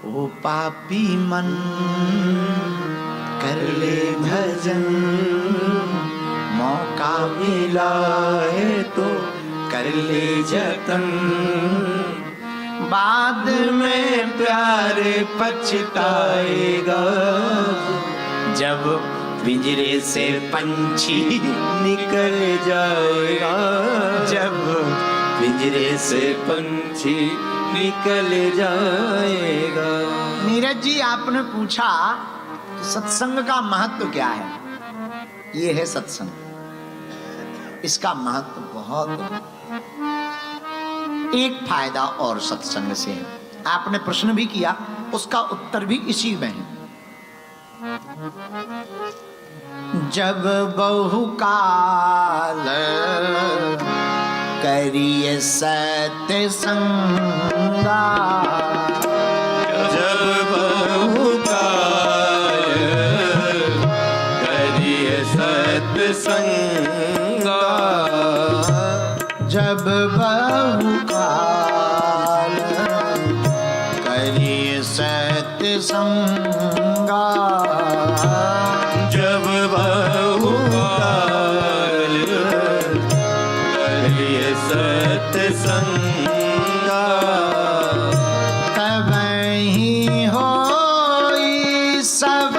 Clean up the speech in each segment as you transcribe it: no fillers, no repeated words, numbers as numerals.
ओ पापी मन कर ले भजन, मौका मिला है तो कर ले जतन, बाद में प्यार पछताएगा, जब पिंजरे से पंछी निकल जाएगा, जब पिंजरे से पंछी निकल जाएगा। नीरज जी, आपने पूछा सत्संग का महत्व क्या है? ये है सत्संग, इसका महत्व बहुत है। एक फायदा और सत्संग से है, आपने प्रश्न भी किया, उसका उत्तर भी इसी में है। जब बहुकाल करिए सत्संगा, जब बहुकाल करिए सत्संगा, जब बहुकाल करिए सत्संगा, जब बहुकाल करिए सत्संगा, तब ही होई सब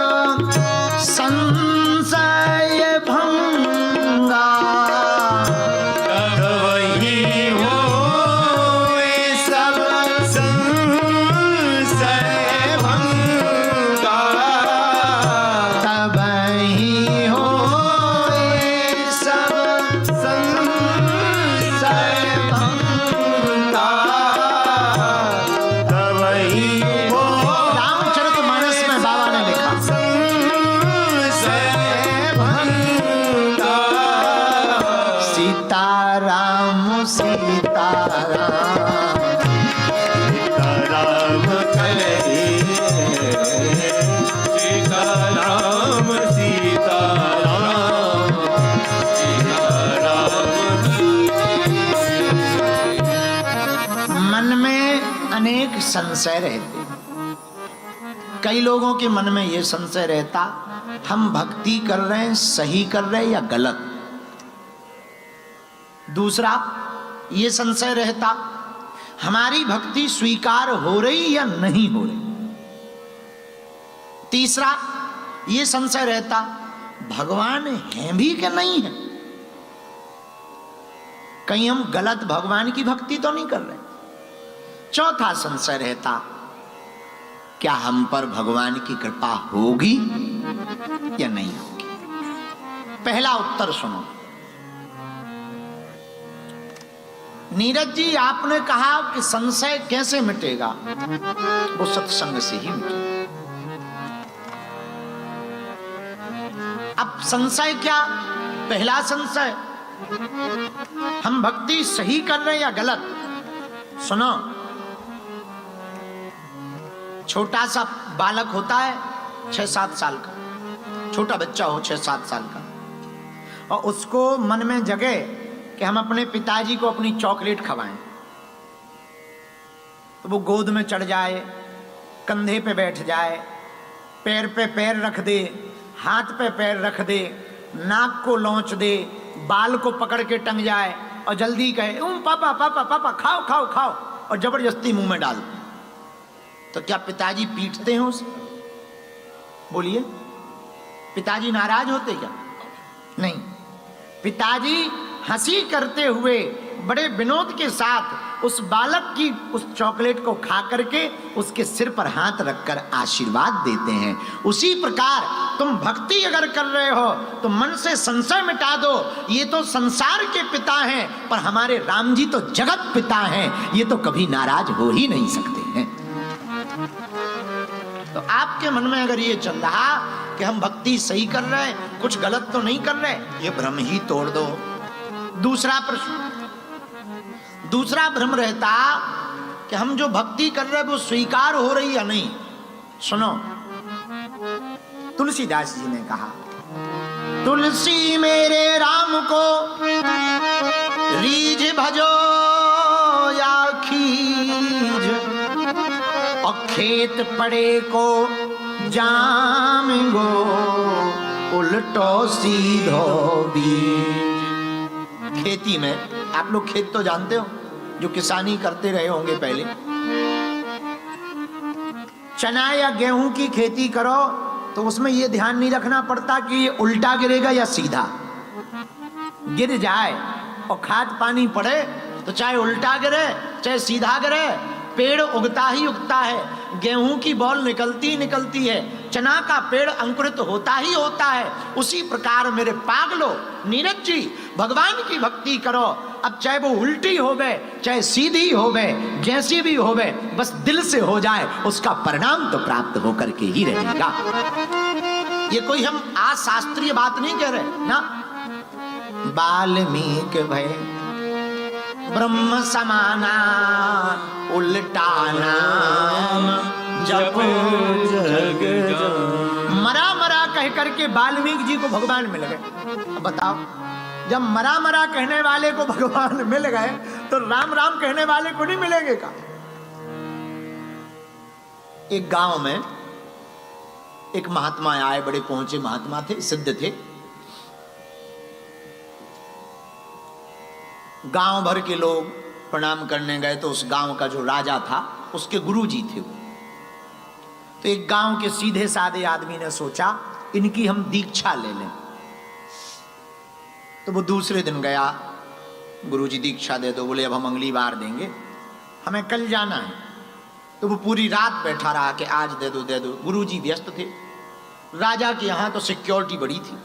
संशय भंगा, तब वही होए सब संशय भंगा, तब ही होई सब संशय भंगा, तब वही हो रामचरितमानस में बाबा ने लिखा, संशय भंगा, सीताराम सीताराम सीताराम कहिए, सीताराम सीताराम सीताराम। मन में अनेक संशय रहते। कई लोगों के मन में यह संशय रहता, हम भक्ति कर रहे हैं, सही कर रहे हैं या गलत। दूसरा ये संशय रहता, हमारी भक्ति स्वीकार हो रही या नहीं हो रही। तीसरा ये संशय रहता, भगवान हैं भी कि नहीं है, कहीं हम गलत भगवान की भक्ति तो नहीं कर रहे। चौथा संशय रहता, क्या हम पर भगवान की कृपा होगी या नहीं होगी। पहला उत्तर सुनो। नीरज जी, आपने कहा कि संशय कैसे मिटेगा? वो सत्संग से ही मिटेगा। अब संशय क्या? पहला संशय, हम भक्ति सही कर रहे हैं या गलत। सुनो, छोटा सा बालक होता है 6-7 साल का, छोटा बच्चा हो 6-7 साल का, और उसको मन में जगे कि हम अपने पिताजी को अपनी चॉकलेट खवाएं, तो वो गोद में चढ़ जाए, कंधे पे बैठ जाए, पैर पे पैर रख दे, हाथ पे पैर रख दे, नाक को लौंच दे, बाल को पकड़ के टंग जाए और जल्दी कहे पापा पापा पापा खाओ खाओ खाओ, और जबरदस्ती मुंह में डाल दे। तो क्या पिताजी पीटते हैं उसे? बोलिए, पिताजी नाराज होते क्या? नहीं, पिताजी हंसी करते हुए बड़े विनोद के साथ उस बालक की उस चॉकलेट को खा करके उसके सिर पर हाथ रखकर आशीर्वाद देते हैं। उसी प्रकार तुम भक्ति अगर कर रहे हो तो मन से संशय मिटा दो, ये तो संसार के पिता हैं, पर हमारे राम जी तो जगत पिता हैं, ये तो कभी नाराज हो ही नहीं सकते हैं। तो आपके मन में अगर ये चल रहा कि हम भक्ति सही कर रहे हैं, कुछ गलत तो नहीं कर रहे, ये भ्रम ही तोड़ दो। दूसरा प्रश्न, दूसरा भ्रम रहता कि हम जो भक्ति कर रहे हैं वो स्वीकार हो रही या नहीं। सुनो, तुलसीदास जी ने कहा, तुलसी मेरे राम को रीझ भजो या खीज, और खेत पड़े को जाम गो उल्टो सीधो बीज। खेती में आप लोग खेत तो जानते हो, जो किसानी करते रहे होंगे पहले। चना या गेहूं की खेती करो तो उसमें यह ध्यान नहीं रखना पड़ता कि ये उल्टा गिरेगा या सीधा। गिर जाए और खाद पानी पड़े तो चाहे उल्टा गिरे चाहे सीधा गिरे, पेड़ उगता ही उगता है। गेहूं की बॉल निकलती निकलती है, चना का पेड़ अंकुरित होता ही होता है। उसी प्रकार मेरे पागलो नीरज जी भगवान की भक्ति करो। अब चाहे वो उल्टी होवे चाहे सीधी होवे, जैसी भी होवे, बस दिल से हो जाए, उसका परिणाम तो प्राप्त होकर के ही रहेगा। ये कोई हम आज शास्त्रीय बात नहीं कह रहे ना। वाल्मीकि भय ब्रह्म समाना उल्टा नाम जप जग जान। मरा मरा कह करके वाल्मीकि जी को भगवान मिल गए। अब बताओ, जब मरा मरा कहने वाले को भगवान मिल गए तो राम राम कहने वाले को नहीं मिलेंगे का? एक गांव में एक महात्मा आए, बड़े पहुंचे महात्मा थे, सिद्ध थे। गांव भर के लोग प्रणाम करने गए तो उस गांव का जो राजा था उसके गुरुजी थे वो। तो एक गांव के सीधे साधे आदमी ने सोचा इनकी हम दीक्षा ले लें। तो वो दूसरे दिन गया, गुरुजी दीक्षा दे दो। बोले अब हम अगली बार देंगे, हमें कल जाना है। तो वो पूरी रात बैठा रहा कि आज दे दो दे दो। गुरुजी व्यस्त थे, राजा के यहां तो सिक्योरिटी बड़ी थी,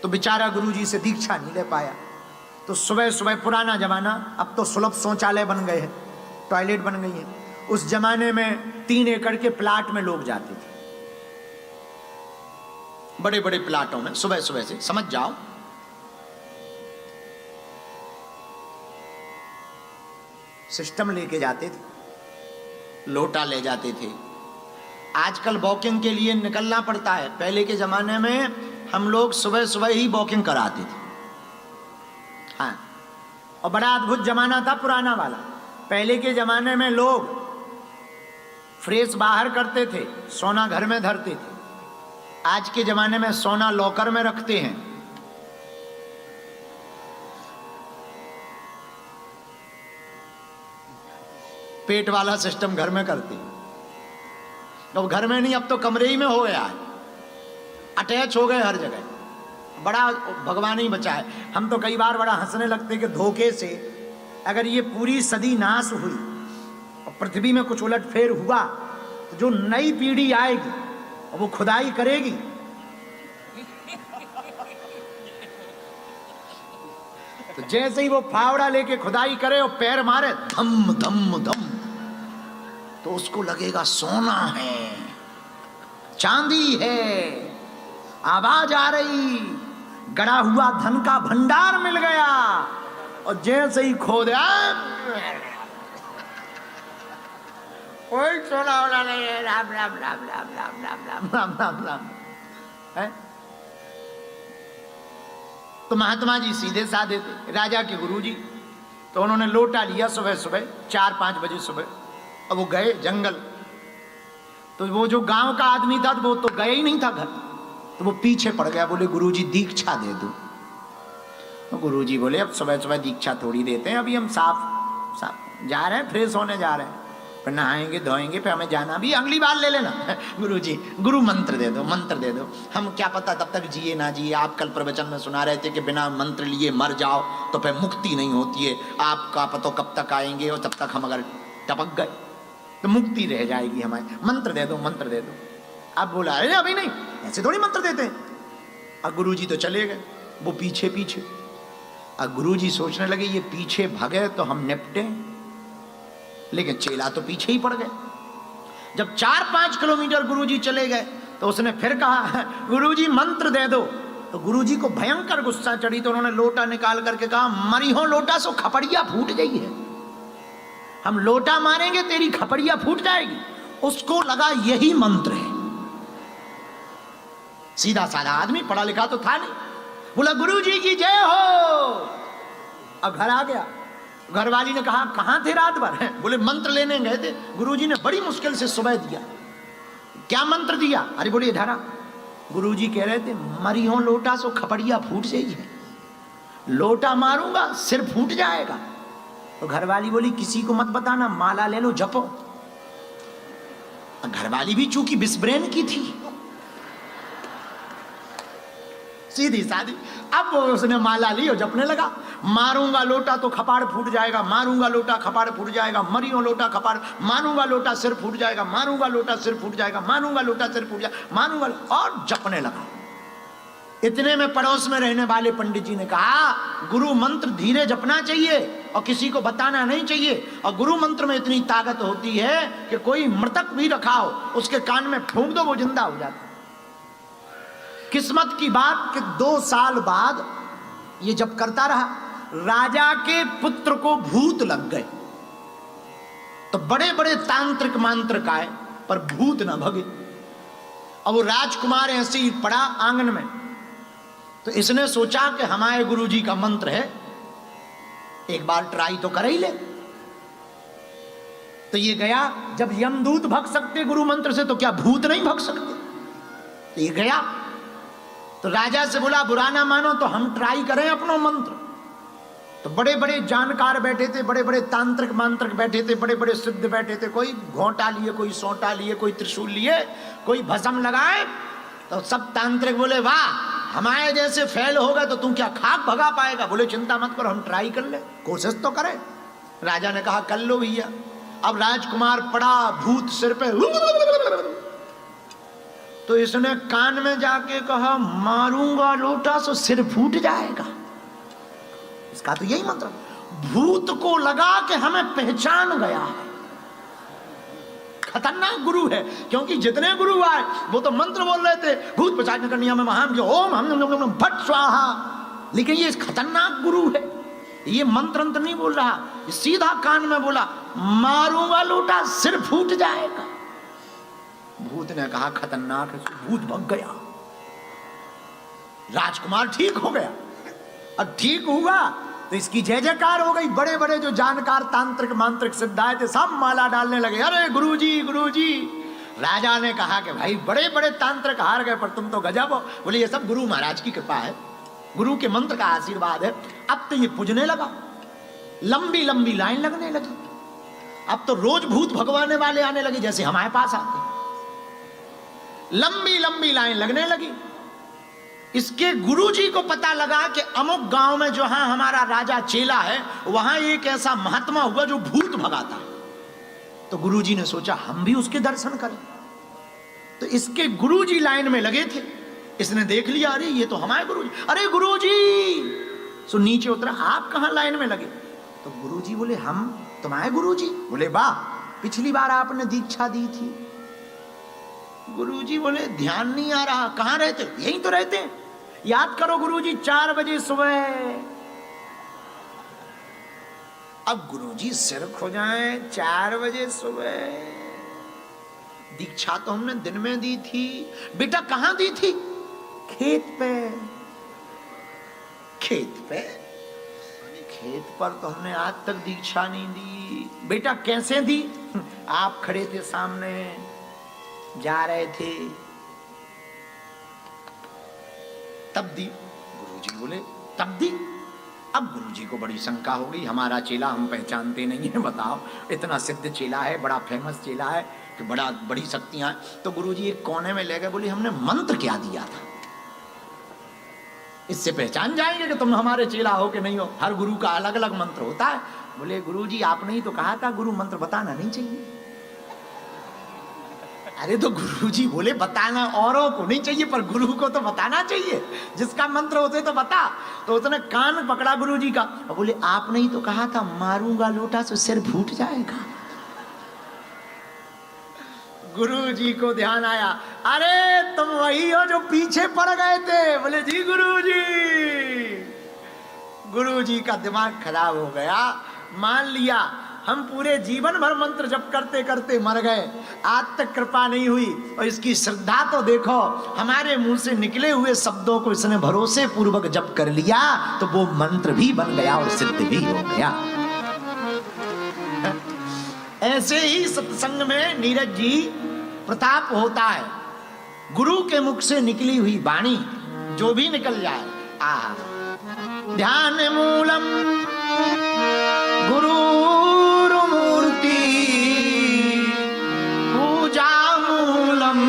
तो बेचारा गुरुजी से दीक्षा नहीं ले पाया। तो सुबह सुबह, पुराना जमाना, अब तो सुलभ शौचालय बन गए हैं, टॉयलेट बन गई है। उस जमाने में 3 एकड़ के प्लाट में लोग जाते थे, बड़े बड़े प्लाटों में सुबह सुबह से, समझ जाओ। सिस्टम लेके जाते थे, लोटा ले जाते थे। आजकल वॉकिंग के लिए निकलना पड़ता है, पहले के जमाने में हम लोग सुबह सुबह ही वॉकिंग कराते थे। हाँ, और बड़ा अद्भुत जमाना था पुराना वाला। पहले के जमाने में लोग फ्रेश बाहर करते थे, सोना घर में धरते थे। आज के जमाने में सोना लॉकर में रखते हैं। पेट वाला सिस्टम घर में करते हैं। तो घर में नहीं, अब तो कमरे ही में हो गया है, अटैच हो गए हर जगह। बड़ा भगवान ही बचाए। हम तो कई बार बड़ा हंसने लगते कि धोखे से अगर ये पूरी सदी नाश हुई और पृथ्वी में कुछ उलटफेर हुआ तो जो नई पीढ़ी आएगी और वो खुदाई करेगी, तो जैसे ही वो फावड़ा लेके खुदाई करे और पैर मारे धम धम धम, तो उसको लगेगा सोना है, चांदी है, आवाज आ रही, गड़ा हुआ धन का भंडार मिल गया। और जैसे ही खोदा, कोई सोना वाला नहीं है, राम राम राम राम राम राम राम राम राम राम है। तो महात्मा जी सीधे साधे थे, राजा के गुरुजी। तो उन्होंने लोटा लिया सुबह सुबह 4-5 बजे सुबह, अब वो गए जंगल। तो वो जो गांव का आदमी था वो तो गया ही नहीं था घर, तो वो पीछे पड़ गया। बोले गुरुजी दीक्षा दे दो। तो गुरुजी बोले अब सुबह सुबह दीक्षा थोड़ी देते हैं, अभी हम साफ साफ जा रहे हैं, फ्रेश होने जा रहे हैं, फिर नहाएंगे धोएंगे, फिर हमें जाना भी, अगली बार ले लेना। गुरुजी गुरु मंत्र दे दो, मंत्र दे दो। हम क्या पता तब तक जिए ना जिए। आप कल प्रवचन में सुना रहे थे कि बिना मंत्र लिए मर जाओ तो फिर मुक्ति नहीं होती है। आपका पता कब तक आएंगे, और तब तक हम अगर टपक गए तो मुक्ति रह जाएगी हमारी। मंत्र दे दो, मंत्र दे दो। आप बोला अरे अभी नहीं, ऐसे थोड़ी मंत्र देते हैं। और गुरुजी तो चले गए, वो पीछे पीछे। और गुरुजी सोचने लगे ये पीछे भागे तो हम निपटे, लेकिन चेला तो पीछे ही पड़ गए। जब 4-5 किलोमीटर गुरुजी चले गए तो उसने फिर कहा गुरुजी मंत्र दे दो। तो गुरुजी को भयंकर गुस्सा चढ़ी, तो उन्होंने लोटा निकाल करके कहा मरी हो लोटा सो खपड़िया फूट गई है, हम लोटा मारेंगे तेरी खपड़िया फूट जाएगी। उसको लगा यही मंत्र है। सीधा साधा आदमी, पढ़ा लिखा तो था नहीं, बोला गुरुजी की जय हो। अब घर आ गया, घरवाली ने कहा कहां थे रात भर? बोले मंत्र लेने गए थे, गुरुजी ने बड़ी मुश्किल से सुबह दिया। क्या मंत्र दिया? अरे बोले इधर आ। गुरुजी कह रहे थे मरी हो लोटा सो खपड़िया फूट से ही है, लोटा मारूंगा सिर फूट जाएगा। तो घरवाली बोली किसी को मत बताना, माला ले लो जपो। घरवाली भी चूंकि बिस्ब्रेन की थी, सीधी सादी, अब उसने माला ली और जपने लगा। मारूंगा लोटा तो खपाड़ फूट जाएगा, मारूंगा लोटा खपाड़ फूट जाएगा, मरियो लोटा खपाड़, मारूंगा लोटा सिर फूट जाएगा, मारूंगा लोटा सिर फूट जाएगा, मारूंगा लोटा सिर फूट जाएगा, मारूंगा, और जपने लगा। इतने में पड़ोस में रहने वाले पंडित जी ने कहा गुरु मंत्र धीरे जपना चाहिए और किसी को बताना नहीं चाहिए, और गुरु मंत्र में इतनी ताकत होती है कि कोई मृतक भी रखा हो उसके कान में फूंक दो वो जिंदा हो जाता। किस्मत की बात कि 2 साल बाद ये जब करता रहा, राजा के पुत्र को भूत लग गए। तो बड़े बड़े तांत्रिक मांत्रिक आए पर भूत ना भगे। अब वो राजकुमार ऐसे ही पड़ा आंगन में, तो इसने सोचा कि हमारे गुरुजी का मंत्र है, एक बार ट्राई तो कर ही ले। तो ये गया, जब यमदूत भग सकते गुरु मंत्र से तो क्या भूत नहीं भग सकते? तो ये गया तो राजा से बोला बुरा ना मानो तो हम ट्राई करें अपना मंत्र। तो बड़े बड़े जानकार बैठे थे, बड़े बड़े तांत्रिक मांत्रिक बैठे थे, बड़े बड़े सिद्ध बैठे थे, कोई घोंटा लिए, कोई सोंटा लिए, कोई त्रिशूल लिए, कोई भस्म लगाए। तो सब तांत्रिक बोले वाह हमारे जैसे फेल हो गए तो तू क्या खाक भगा पाएगा? बोले चिंता मत करो हम ट्राई कर ले, कोशिश तो करें। राजा ने कहा कर लो भैया। अब राजकुमार पड़ा, भूत सिर पे, तो इसने कान में जाके कहा मारूंगा लोटा सो सिर फूट जाएगा। इसका तो यही मतलब, भूत को लगा कि हमें पहचान गया है। खतरनाक गुरु है, क्योंकि जितने गुरु आए वो तो मंत्र बोल रहे थे, भूत पिशाच करनिया में महाम ओम हम भट स्वाहा, लेकिन ये खतरनाक गुरु है, ये मंत्र नहीं बोल रहा, सीधा कान में बोला मारूंगा लोटा सिर फूट जाएगा। भूत ने कहा खतरनाक है, भूत भग गया। राजकुमार ठीक हो गया। और ठीक हुआ तो इसकी जय जयकार हो गई। बड़े बड़े जो जानकार तांत्रिक मांत्रिक सिद्ध आए थे सब माला डालने लगे, अरे गुरुजी गुरुजी। राजा ने कहा कि भाई बड़े बड़े तांत्रिक हार गए पर तुम तो गजब हो। बोले ये सब गुरु महाराज की कृपा है, गुरु के मंत्र का आशीर्वाद है। अब तो ये पूजने लगा, लंबी लंबी लाइन लगने लगी। अब तो रोज भूत भगवाने वाले आने लगे जैसे हमारे पास आते, लंबी लंबी लाइन लगने लगी। इसके गुरुजी को पता लगा कि अमुक गांव में जो हमारा राजा चेला है वहां एक ऐसा महात्मा हुआ जो भूत भगाता। तो गुरुजी ने सोचा हम भी उसके दर्शन करें। तो इसके गुरुजी लाइन में लगे थे, इसने देख लिया अरे ये तो हमारे गुरुजी, अरे गुरुजी। सो नीचे उतरा, आप कहां लाइन में लगे? तो गुरुजी बोले हम तुम्हारे गुरुजी। बोले वाह, पिछली बार आपने दीक्षा दी थी। गुरुजी बोले ध्यान नहीं आ रहा, कहां रहते? यहीं तो रहते हैं, याद करो गुरुजी 4 बजे सुबह। अब गुरुजी सिर खो जाए, 4 बजे सुबह, दीक्षा तो हमने दिन में दी थी। बेटा कहां दी थी? खेत पे। खेत पे? खेत पर तो हमने आज तक दीक्षा नहीं दी। बेटा कैसे दी? आप खड़े थे सामने, जा रहे थे, तब दी। गुरुजी बोले तब दी। अब गुरुजी को बड़ी शंका हो गई, हमारा चेला हम पहचानते नहीं है, बताओ इतना सिद्ध चेला है, बड़ा फेमस चेला है कि बड़ी शक्तियां। तो गुरुजी एक कोने में ले गए, बोले हमने मंत्र क्या दिया था, इससे पहचान जाएंगे कि तुम हमारे चेला हो कि नहीं हो। हर गुरु का अलग अलग मंत्र होता है। बोले गुरुजी आपने ही तो कहा था गुरु मंत्र बताना नहीं चाहिए। अरे तो गुरुजी बोले बताना औरों को नहीं चाहिए पर गुरु को तो बताना चाहिए, जिसका मंत्र होते तो बता। तो उसने कान पकड़ा गुरुजी का और बोले आपने ही तो कहा था मारूंगा लोटा से सिर फूट जाएगा। गुरुजी को ध्यान आया, अरे तुम वही हो जो पीछे पड़ गए थे। बोले जी गुरुजी। गुरुजी का दिमाग खराब हो गया, मान लिया हम पूरे जीवन भर मंत्र जप करते करते मर गए, आज तक कृपा नहीं हुई। और इसकी श्रद्धा तो देखो, हमारे मुंह से निकले हुए शब्दों को इसने भरोसे पूर्वक जप कर लिया तो वो मंत्र भी बन गया और सिद्ध भी हो गया। ऐसे ही सत्संग में नीरज जी प्रताप होता है। गुरु के मुख से निकली हुई वाणी जो भी निकल जाए, आहा। ध्यान मूलम गुरुर्मूर्ति, पूजा मूलम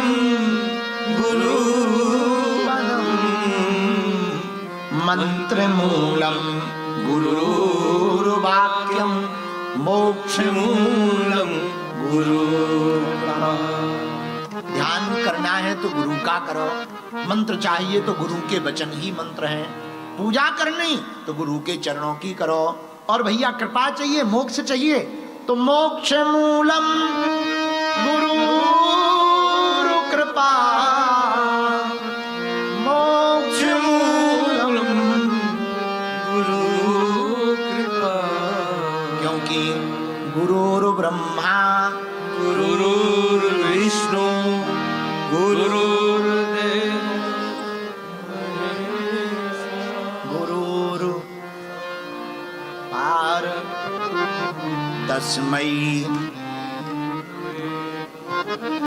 गुरुपदम, मंत्र मूलम गुरुर्वाक्यम, मोक्ष मूलम गुरु। ध्यान करना है तो गुरु का करो, मंत्र चाहिए तो गुरु के वचन ही मंत्र हैं, पूजा करनी तो गुरु के चरणों की करो, और भैया कृपा चाहिए, मोक्ष चाहिए तो मोक्ष मूलम गुरु कृपा, मोक्ष मूलम गुरु कृपा। क्योंकि गुरुर्ब्रह्मा गुरुर्विष्णु गुरुर्देव पार तस्मै